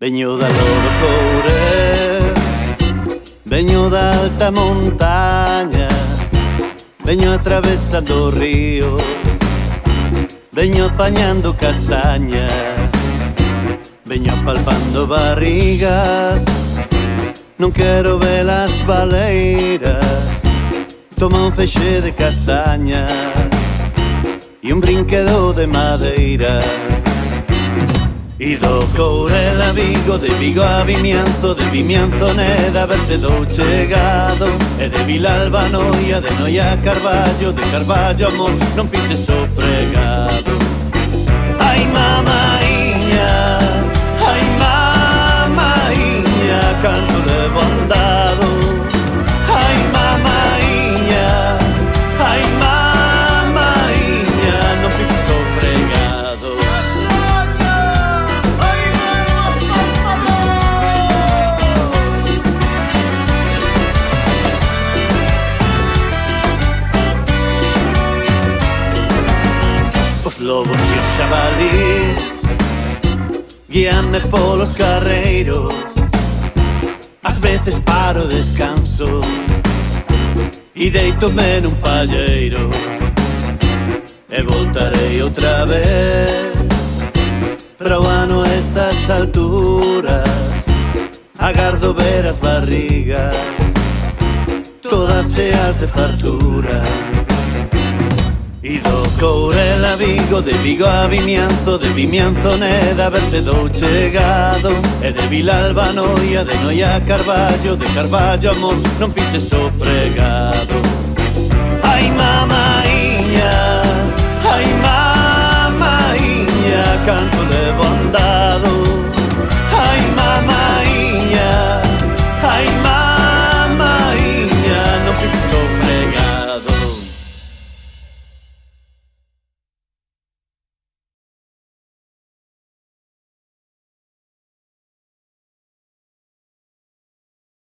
Veño da Loro Coure, veño da alta montaña, veño atravesando o río, veño apañando castaña, veño apalpando barrigas. Non quero ver as baleiras, toma un feixe de castaña e un brinquedo de madeira. E do Courel a Vigo, de Vigo a Vimianzo, de Vimianzo Neda, a ver se dou chegado. E de Vilalba a Noia, de Noia a Carballo, de Carballo a Mos, non pises o fregado. Ai mamaiña, canto levo andado. Ai mamaiña, non pises o fregado. Os lobos e os xabalís guíanme polos carreiros. Ás veces paro descanso e deitome nun palleiro. E voltarei outra vez para o ano a estas alturas. Agardo ver as barrigas todas cheas de fartura. E do Courel a Vigo, de Vigo a Vimianzo, de Vimianzo Neda, a ver se dou chegado. E de Vilalba a Noia, de Noia a Carballo, de Carballo a Mos, non pises o fregado. Ai mamá,